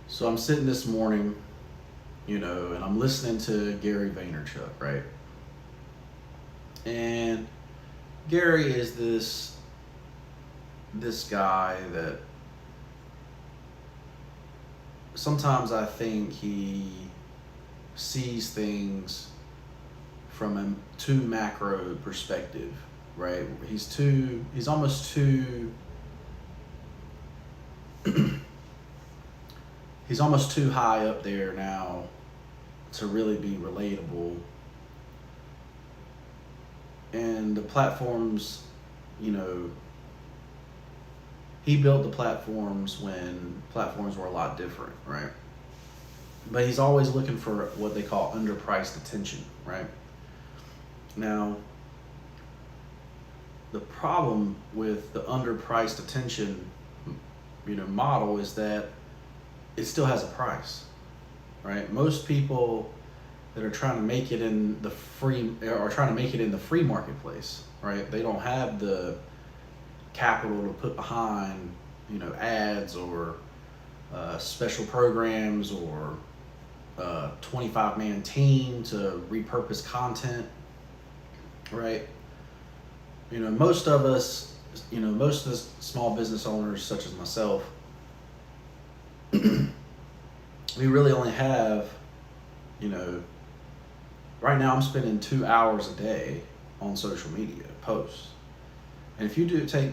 So I'm sitting this morning, and I'm listening to Gary Vaynerchuk, right? And Gary is this guy that sometimes I think he sees things from a too macro perspective, right? He's almost too he's almost too high up there now to really be relatable. And the platforms, he built the platforms when platforms were a lot different, right? But he's always looking for what they call underpriced attention, right? Now, the problem with the underpriced attention, model is that it still has a price, right? Most people that are trying to make it in the free are trying to make it in the free marketplace, right? They don't have the capital to put behind, ads or special programs or 25-man team to repurpose content, right? Most of us, most of the small business owners, such as myself, we really only have, right now I'm spending 2 hours a day on social media posts. And if you do take,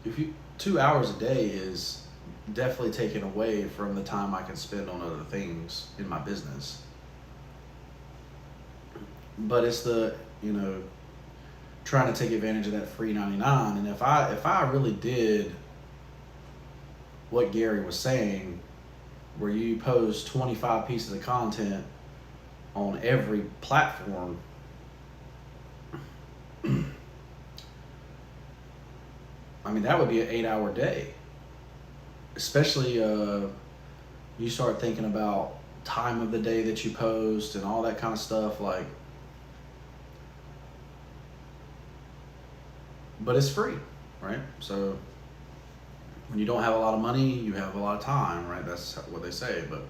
if you 2 hours a day is definitely taken away from the time I can spend on other things in my business. But it's the, trying to take advantage of that free 99. And if I really did what Gary was saying, where you post 25 pieces of content on every platform, I mean, that would be an 8-hour day. Especially you start thinking about time of the day that you post and all that kind of stuff, like, but it's free, right? So when you don't have a lot of money, you have a lot of time, right? That's what they say. But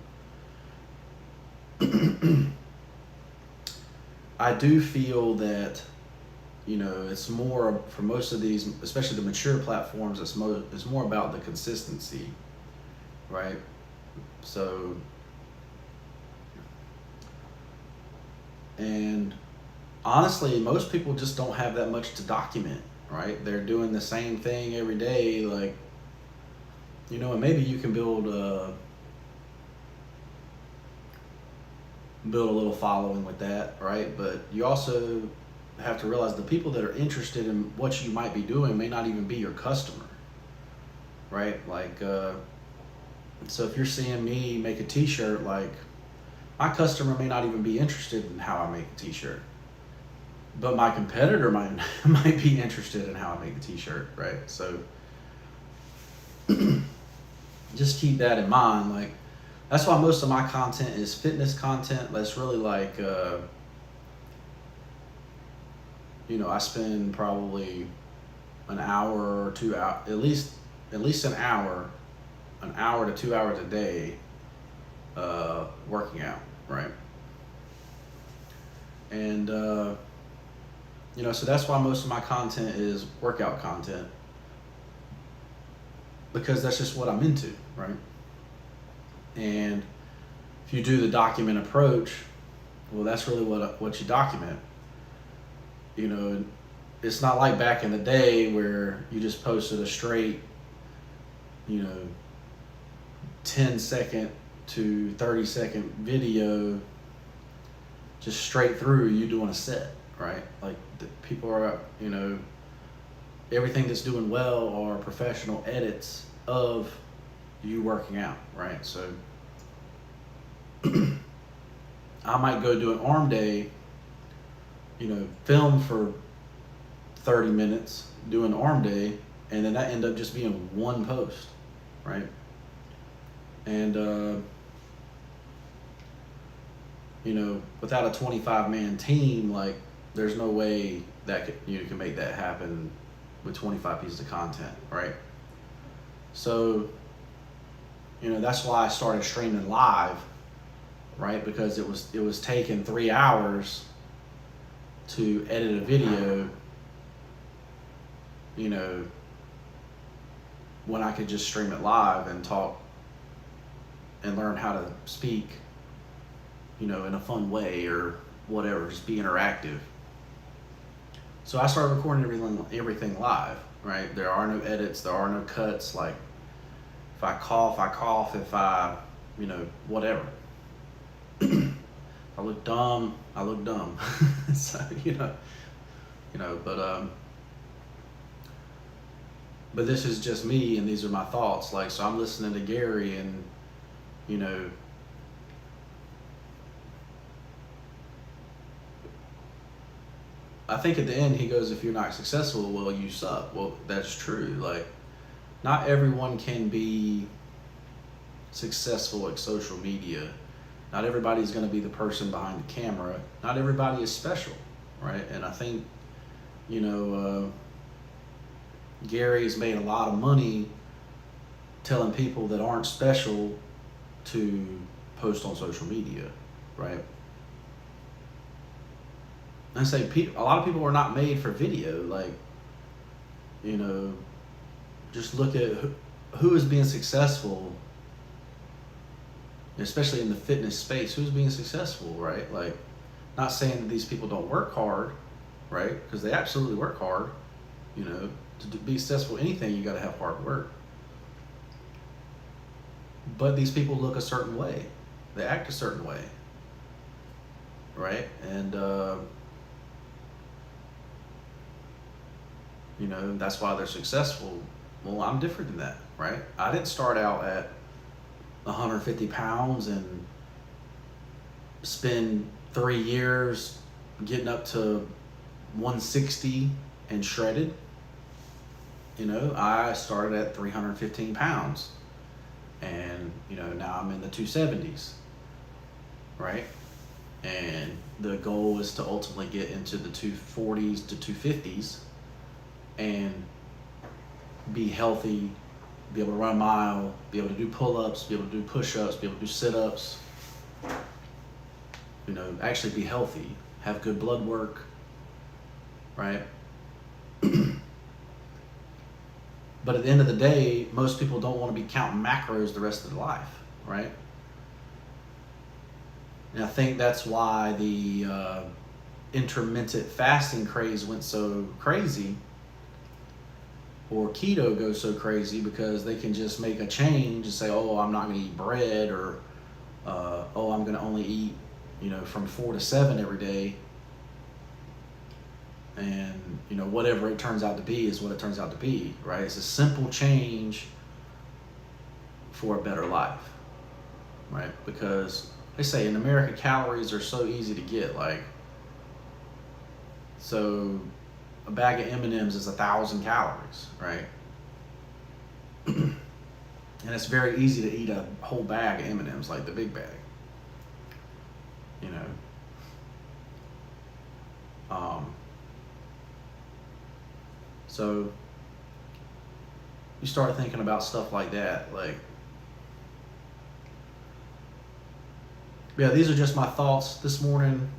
I do feel that, it's more for most of these, especially the mature platforms, it's more about the consistency, right? So, and honestly, most people just don't have that much to document, right? They're doing the same thing every day, like, and maybe you can build a little following with that, right? But you also have to realize the people that are interested in what you might be doing may not even be your customer, right? Like, so if you're seeing me make a t-shirt, like, my customer may not even be interested in how I make a t-shirt, but my competitor might be interested in how I make the t-shirt, right? So just keep that in mind. Like, that's why most of my content is fitness content. That's really like, I spend probably an hour or 2 hours, at least an hour to 2 hours a day, working out, right? And, so that's why most of my content is workout content, because that's just what I'm into, right? And if you do the document approach, well, that's really what you document. It's not like back in the day where you just posted a straight, 10-second to 30-second video just straight through you doing a set, right? Like, people are, everything that's doing well are professional edits of you working out, right? So I might go do an arm day, film for 30 minutes, do an arm day, and then that end up just being one post, right? And without a 25-man team, like, there's no way that you can make that happen with 25 pieces of content, right? So that's why I started streaming live, right? Because it was taking 3 hours to edit a video, when I could just stream it live and talk and learn how to speak, in a fun way or whatever, just be interactive. So I started recording everything live, right? There are no edits, there are no cuts. Like if I cough, I cough. If I, whatever. If I look dumb, I look dumb. So, but this is just me, and these are my thoughts. Like, so I'm listening to Gary, and I think at the end he goes, if you're not successful, well, you suck. Well, that's true. Like, not everyone can be successful at social media. Not everybody's going to be the person behind the camera. Not everybody is special, right? And I think, Gary's made a lot of money telling people that aren't special to post on social media, right? I say a lot of people are not made for video. Like, just look at who is being successful, especially in the fitness space. Who's being successful, right? Like, not saying that these people don't work hard, right? Because they absolutely work hard. To be successful in anything, you got to have hard work. But these people look a certain way. They act a certain way, right? And that's why they're successful. Well, I'm different than that, right? I didn't start out at 150 pounds and spend 3 years getting up to 160 and shredded. I started at 315 pounds, and now I'm in the 270s, right? And the goal is to ultimately get into the 240s to 250s and be healthy, be able to run a mile, be able to do pull-ups, be able to do push-ups, be able to do sit-ups, actually be healthy, have good blood work, right? But at the end of the day, most people don't want to be counting macros the rest of their life, right? And I think that's why the intermittent fasting craze went so crazy, or keto goes so crazy, because they can just make a change and say, oh, I'm not going to eat bread, or oh, I'm going to only eat, from 4 to 7 every day. And, whatever it turns out to be is what it turns out to be, right? It's a simple change for a better life, right? Because they say in America, calories are so easy to get. Like, so a bag of M&Ms is 1,000 calories, right? And it's very easy to eat a whole bag of M&Ms, like the big bag, So you start thinking about stuff like that. Like, yeah, these are just my thoughts this morning.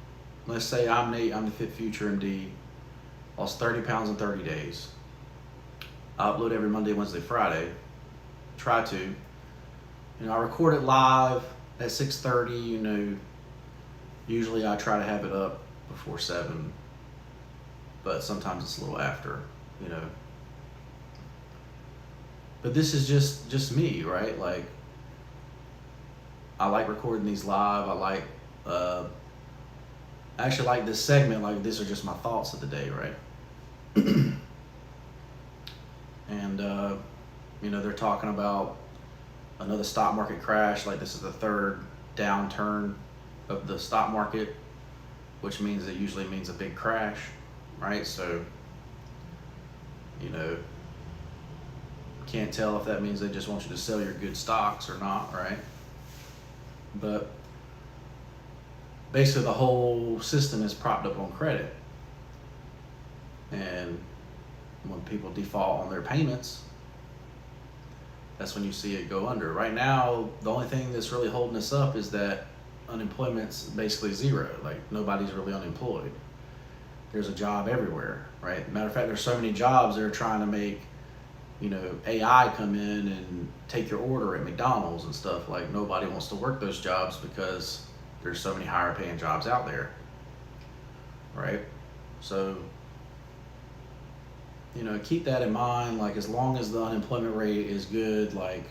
Let's say I'm Nate, I'm the FitFutureMD, lost 30 pounds in 30 days. I upload every Monday, Wednesday, Friday. Try to. I record it live at 6:30, usually I try to have it up before 7, but sometimes it's a little after, But this is just me, right? Like, I like recording these live. I actually like this segment. Like, these are just my thoughts of the day, right? And, they're talking about another stock market crash. Like, this is the 3rd downturn of the stock market, which means it usually means a big crash, right? So, can't tell if that means they just want you to sell your good stocks or not, right? But basically the whole system is propped up on credit. And when people default on their payments, that's when you see it go under. Right now, the only thing that's really holding us up is that unemployment's basically zero. Like, nobody's really unemployed. There's a job everywhere, right? Matter of fact, there's so many jobs they're trying to make, AI come in and take your order at McDonald's and stuff. Like, nobody wants to work those jobs because there's so many higher paying jobs out there, right? So, keep that in mind. Like, as long as the unemployment rate is good, like,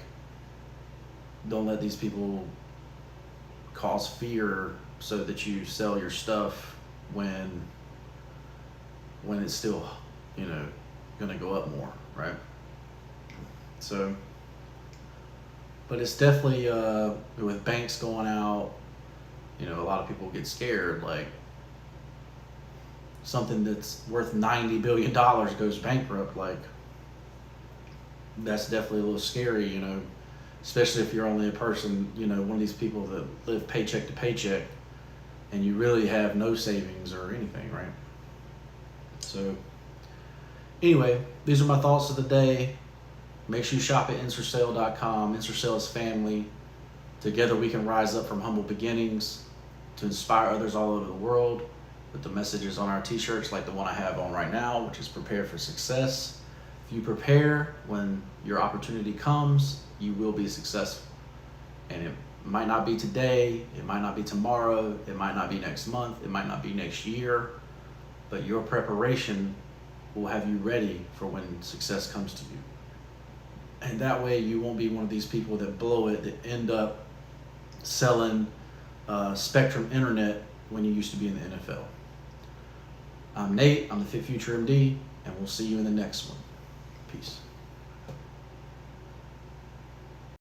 don't let these people cause fear so that you sell your stuff when it's still, gonna go up more, right? So, but it's definitely, with banks going out, a lot of people get scared, like, something that's worth $90 billion goes bankrupt. Like, that's definitely a little scary, especially if you're only a person, one of these people that live paycheck to paycheck and you really have no savings or anything, right? So anyway, these are my thoughts of the day. Make sure you shop at Ensorsale.com. Ensorsale is family. Together we can rise up from humble beginnings to inspire others all over the world with the messages on our t-shirts like the one I have on right now, which is prepare for success. If you prepare, when your opportunity comes, you will be successful. And it might not be today, it might not be tomorrow, it might not be next month, it might not be next year, but your preparation will have you ready for when success comes to you. And that way you won't be one of these people that blow it, that end up selling Spectrum Internet when you used to be in the NFL. I'm Nate, I'm the FitFutureMD, and we'll see you in the next one. Peace.